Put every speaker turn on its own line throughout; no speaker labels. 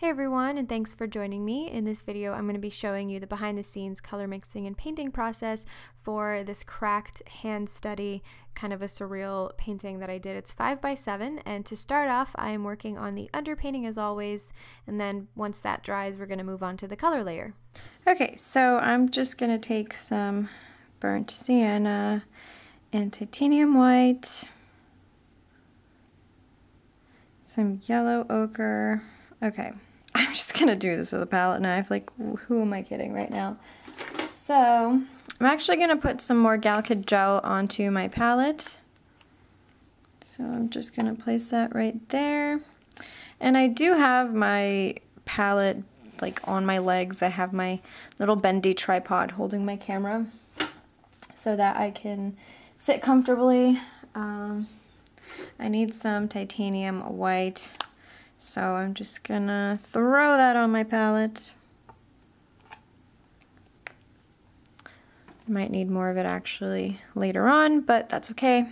Hey everyone, and thanks for joining me. In this video, I'm going to be showing you the behind the scenes color mixing and painting process for this cracked hand study, kind of a surreal painting that I did. It's 5x7, and to start off, I am working on the underpainting as always, and then once that dries, we're going to move on to the color layer.
Okay, so I'm just going to take some burnt sienna and titanium white, some yellow ochre. Okay, I'm just gonna do this with a palette knife. Like, who am I kidding right now? So, I'm actually gonna put some more Galkid gel onto my palette. So I'm just gonna place that right there. And I do have my palette like on my legs. I have my little bendy tripod holding my camera so that I can sit comfortably. I need some titanium white. So I'm just gonna throw that on my palette. Might need more of it actually later on, but that's okay.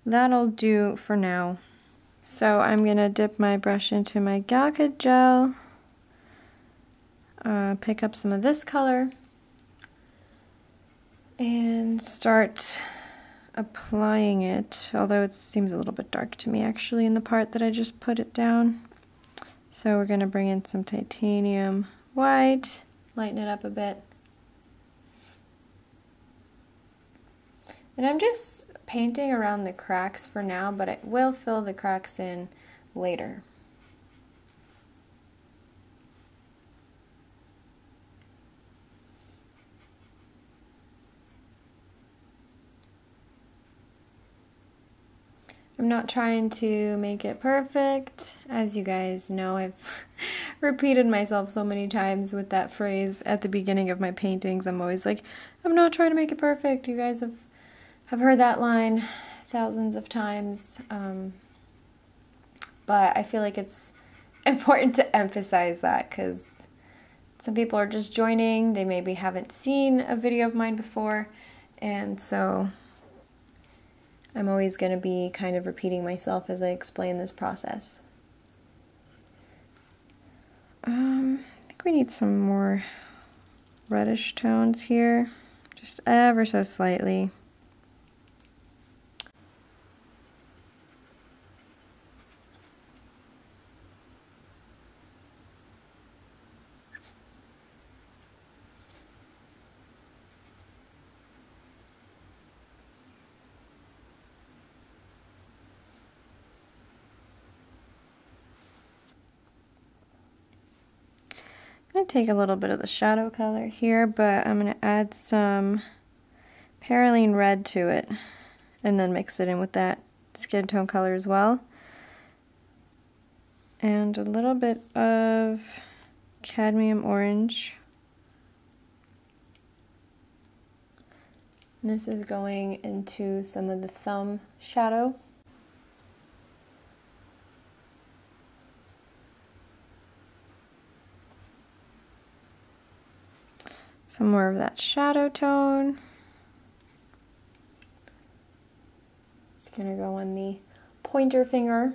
That'll do for now. So I'm gonna dip my brush into my Galkid gel, pick up some of this color, and start applying it, although it seems a little bit dark to me actually in the part that I just put it down. So we're going to bring in some titanium white, lighten it up a bit. And I'm just painting around the cracks for now, but I will fill the cracks in later. I'm not trying to make it perfect. As you guys know, I've repeated myself so many times with that phrase at the beginning of my paintings. I'm always like, I'm not trying to make it perfect. You guys have heard that line thousands of times. But I feel like it's important to emphasize that because some people are just joining. They maybe haven't seen a video of mine before. And so I'm always going to be kind of repeating myself as I explain this process. I think we need some more reddish tones here, just ever so slightly. I'm going to take a little bit of the shadow color here, but I'm going to add some perylene red to it and then mix it in with that skin tone color as well. And a little bit of cadmium orange. And this is going into some of the thumb shadow. Some more of that shadow tone. It's going to go on the pointer finger.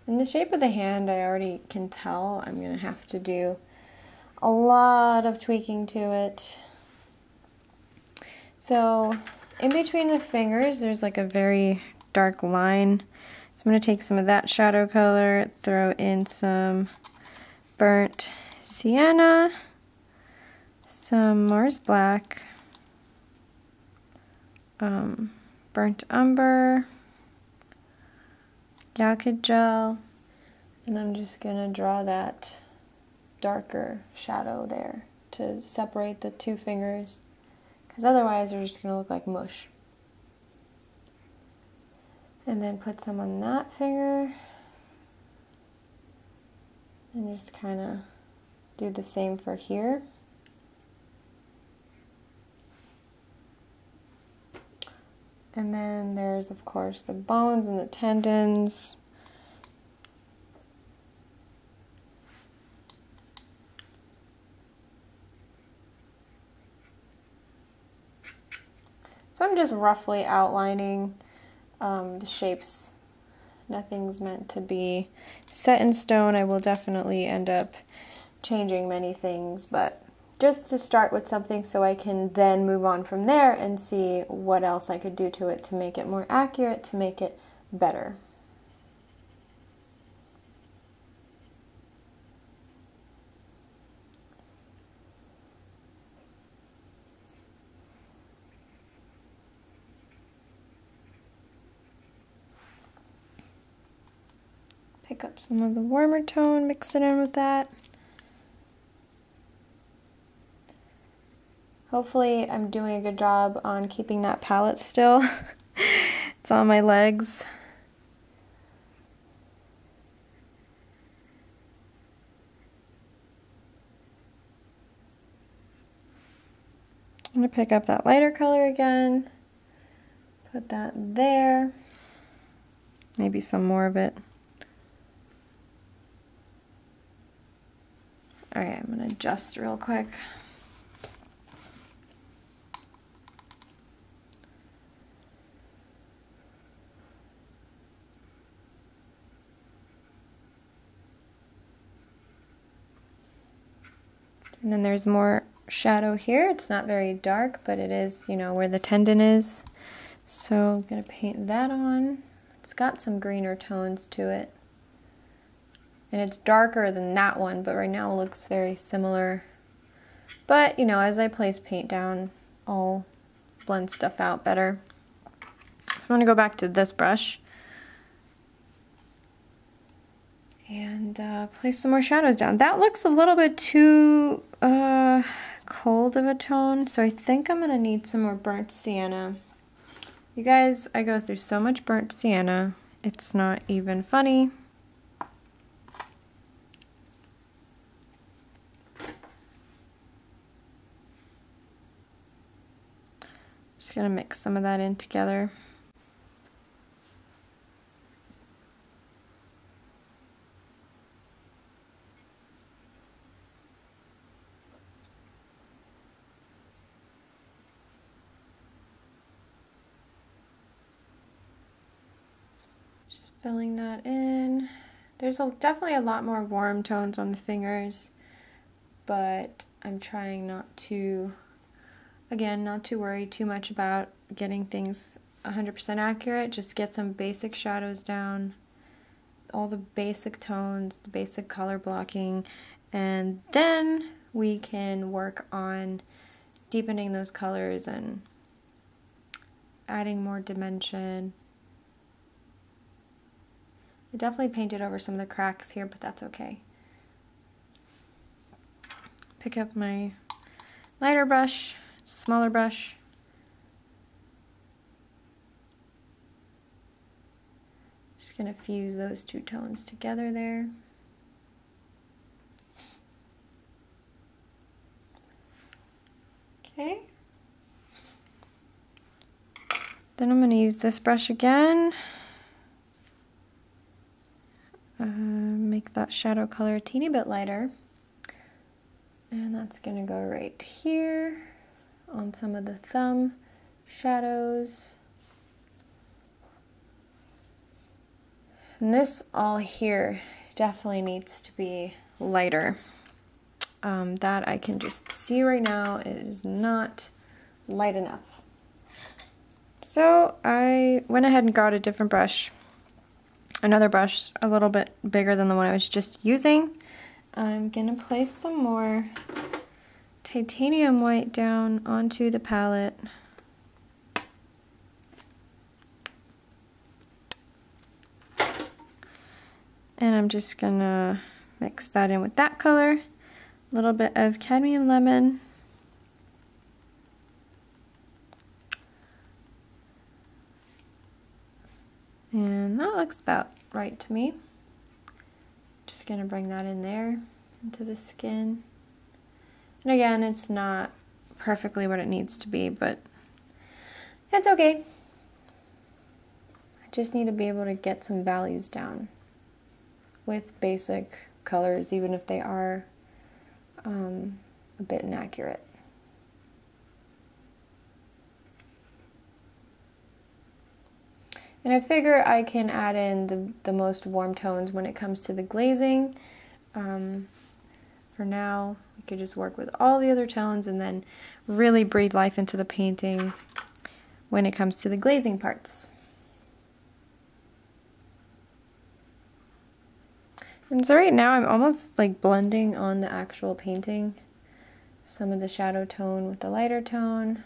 And the shape of the hand, I already can tell I'm going to have to do a lot of tweaking to it. So in between the fingers, there's like a very dark line. So I'm going to take some of that shadow color, throw in some burnt sienna, some Mars black, burnt umber, Galkid gel, and I'm just gonna draw that darker shadow there to separate the two fingers, because otherwise they're just gonna look like mush. And then put some on that finger. And just kind of do the same for here. And then there's, of course, the bones and the tendons. So I'm just roughly outlining the shapes Nothing's meant to be set in stone. I will definitely end up changing many things, but just to start with something so I can then move on from there and see what else I could do to it to make it more accurate, to make it better. Pick up some of the warmer tone, mix it in with that. Hopefully I'm doing a good job on keeping that palette still. It's on my legs. I'm going to pick up that lighter color again, put that there, maybe some more of it. Alright, I'm going to adjust real quick. And then there's more shadow here. It's not very dark, but it is, you know, where the tendon is. So I'm going to paint that on. It's got some greener tones to it. And it's darker than that one, but right now it looks very similar. But, you know, as I place paint down, I'll blend stuff out better. I'm going to go back to this brush and place some more shadows down. That looks a little bit too cold of a tone, so I think I'm going to need some more burnt sienna. You guys, I go through so much burnt sienna, it's not even funny. Just going to mix some of that in together. Filling that in. There's definitely a lot more warm tones on the fingers, but I'm trying not to, again, not to worry too much about getting things 100% accurate. Just get some basic shadows down, all the basic tones, the basic color blocking, and then we can work on deepening those colors and adding more dimension. I definitely painted over some of the cracks here, but that's okay. Pick up my lighter brush, smaller brush. Just gonna fuse those two tones together there. Okay. Then I'm gonna use this brush again. Make that shadow color a teeny bit lighter. And that's gonna go right here on some of the thumb shadows. And this all here definitely needs to be lighter. That I can just see right now is not light enough. So I went ahead and got a different brush. Another brush a little bit bigger than the one I was just using. I'm gonna place some more titanium white down onto the palette. And I'm just gonna mix that in with that color. A little bit of cadmium lemon. And that looks about right to me. Just gonna bring that in there into the skin. And again, it's not perfectly what it needs to be, but it's okay. I just need to be able to get some values down with basic colors, even if they are a bit inaccurate. And I figure I can add in the most warm tones when it comes to the glazing. For now, we could just work with all the other tones and then really breathe life into the painting when it comes to the glazing parts. And so right now I'm almost like blending on the actual painting. Some of the shadow tone with the lighter tone.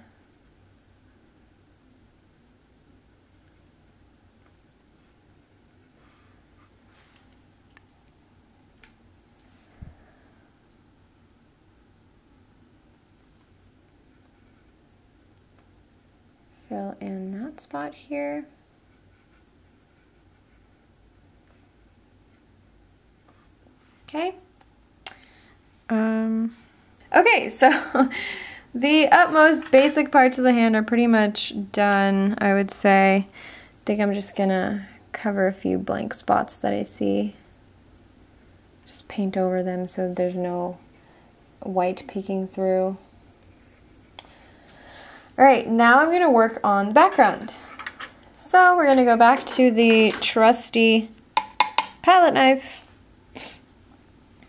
Fill in that spot here. Okay. Okay, so the utmost basic parts of the hand are pretty much done, I would say. I think I'm just gonna cover a few blank spots that I see. Just paint over them so there's no white peeking through. Alright, now I'm gonna work on the background. So we're gonna go back to the trusty palette knife.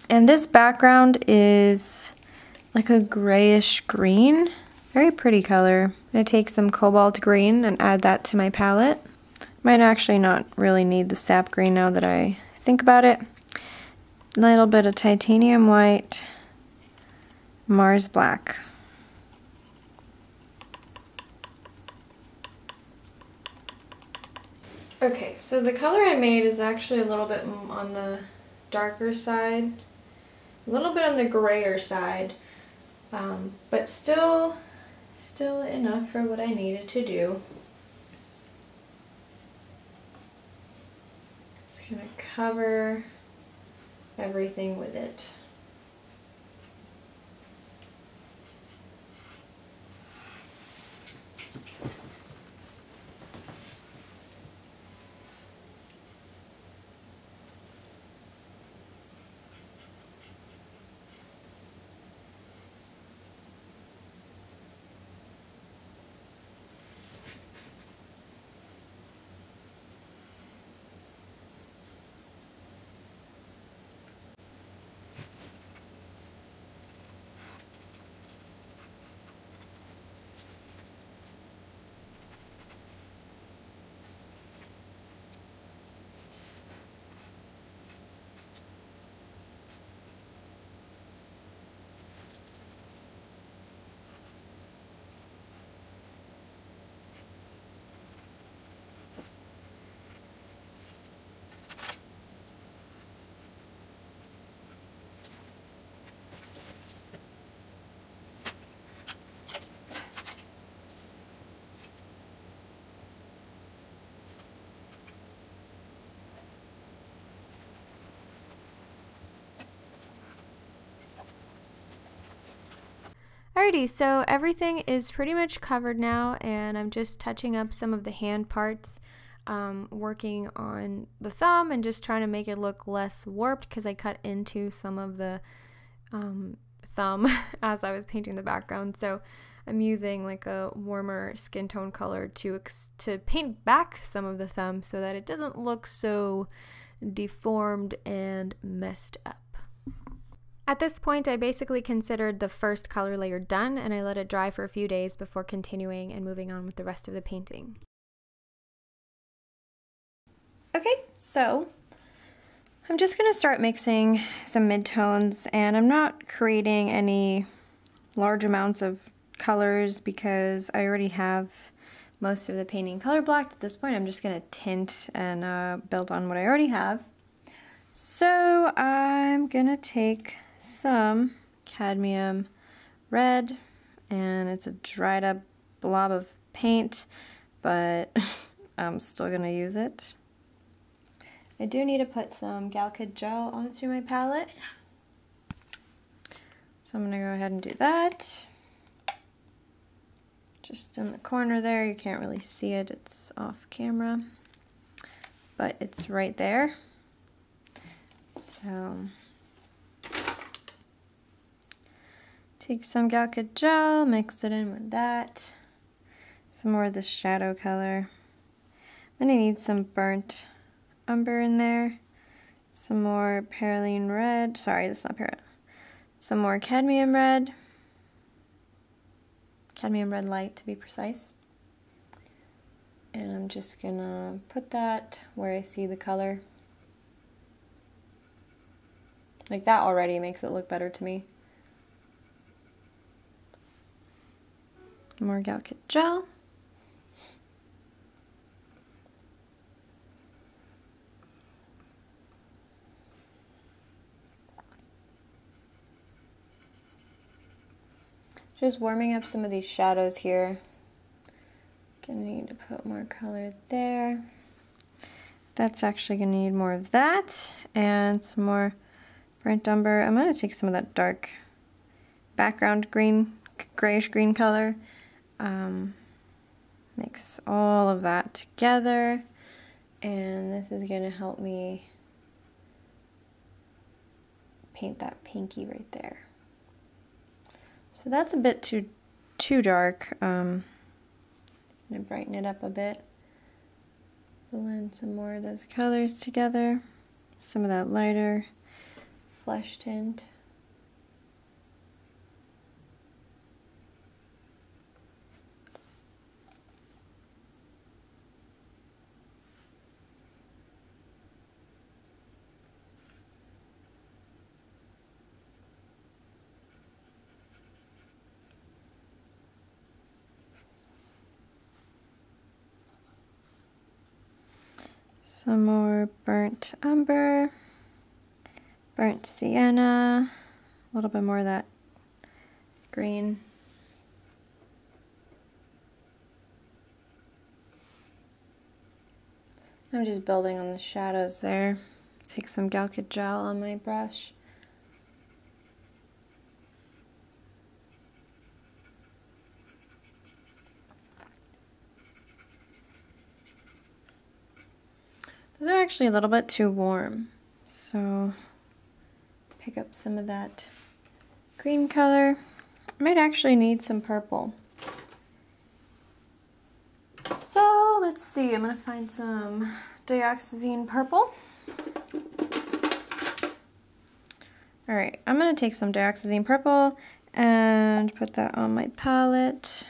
And this background is like a grayish green, very pretty color. I'm gonna take some cobalt green and add that to my palette. Might actually not really need the sap green now that I think about it. A little bit of titanium white, Mars black. Okay, so the color I made is actually a little bit on the darker side, a little bit on the grayer side, but still enough for what I needed to do. Just gonna cover everything with it.
Alrighty, so everything is pretty much covered now, and I'm just touching up some of the hand parts, working on the thumb and just trying to make it look less warped because I cut into some of the thumb as I was painting the background. So I'm using like a warmer skin tone color to paint back some of the thumb so that it doesn't look so deformed and messed up. At this point, I basically considered the first color layer done, and I let it dry for a few days before continuing and moving on with the rest of the painting.
Okay, so I'm just going to start mixing some midtones, and I'm not creating any large amounts of colors because I already have most of the painting color blocked. At this point, I'm just going to tint and build on what I already have. So I'm going to take some cadmium red, and it's a dried up blob of paint, but I'm still gonna use it. I do need to put some Galkid gel onto my palette, so I'm gonna go ahead and do that. Just in the corner there, you can't really see it, it's off camera, but it's right there. So take some Galkid gel, mix it in with that. Some more of this shadow color. I'm gonna need some burnt umber in there. Some more perylene red. Sorry, that's not perylene. Some more cadmium red. Cadmium red light, to be precise. And I'm just gonna put that where I see the color. Like that already makes it look better to me. More Galkit gel. Just warming up some of these shadows here. Gonna need to put more color there. That's actually gonna need more of that and some more burnt umber. I'm gonna take some of that dark background green, grayish green color. Mix all of that together, and this is gonna help me paint that pinky right there. So that's a bit too dark. I'm gonna brighten it up a bit. Blend some more of those colors together. Some of that lighter flesh tint. Some more burnt umber, burnt sienna, a little bit more of that green. I'm just building on the shadows there. Take some Galkit gel on my brush. Those are actually a little bit too warm, so pick up some of that green color. I might actually need some purple. So let's see, I'm gonna find some dioxazine purple. All right, I'm gonna take some dioxazine purple and put that on my palette,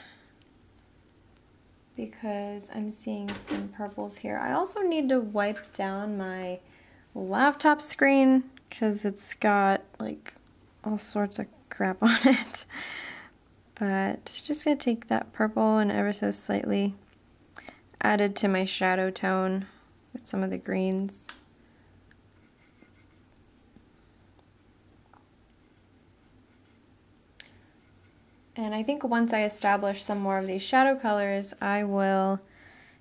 because I'm seeing some purples here. I also need to wipe down my laptop screen because it's got like all sorts of crap on it. But just gonna take that purple and ever so slightly add it to my shadow tone with some of the greens. And I think once I establish some more of these shadow colors, I will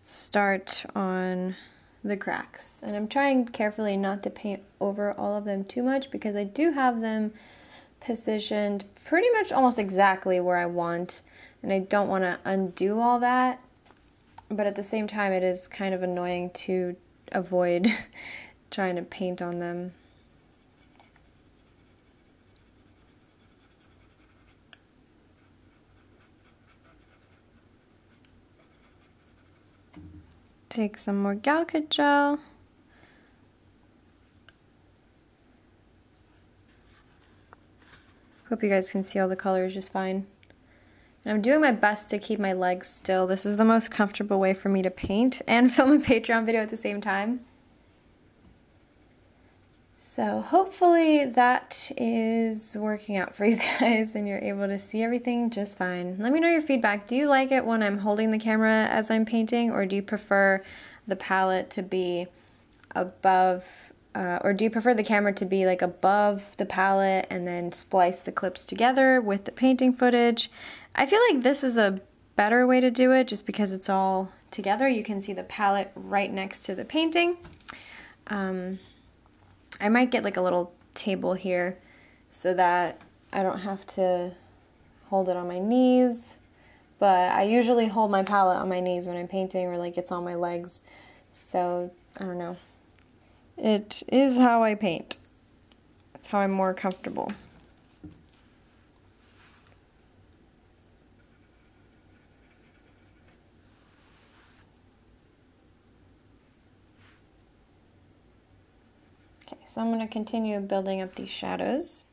start on the cracks. And I'm trying carefully not to paint over all of them too much because I do have them positioned pretty much almost exactly where I want. And I don't want to undo all that. But at the same time, it is kind of annoying to avoid trying to paint on them. Take some more Galkit gel. Hope you guys can see all the colors just fine. And I'm doing my best to keep my legs still. This is the most comfortable way for me to paint and film a Patreon video at the same time. So hopefully that is working out for you guys and you're able to see everything just fine. Let me know your feedback. Do you like it when I'm holding the camera as I'm painting, or do you prefer the palette to be above, or do you prefer the camera to be like above the palette and then splice the clips together with the painting footage? I feel like this is a better way to do it just because it's all together. You can see the palette right next to the painting. I might get like a little table here so that I don't have to hold it on my knees, but I usually hold my palette on my knees when I'm painting, or like it's on my legs, so I don't know. It is how I paint. It's how I'm more comfortable. so I'm going to continue building up these shadows.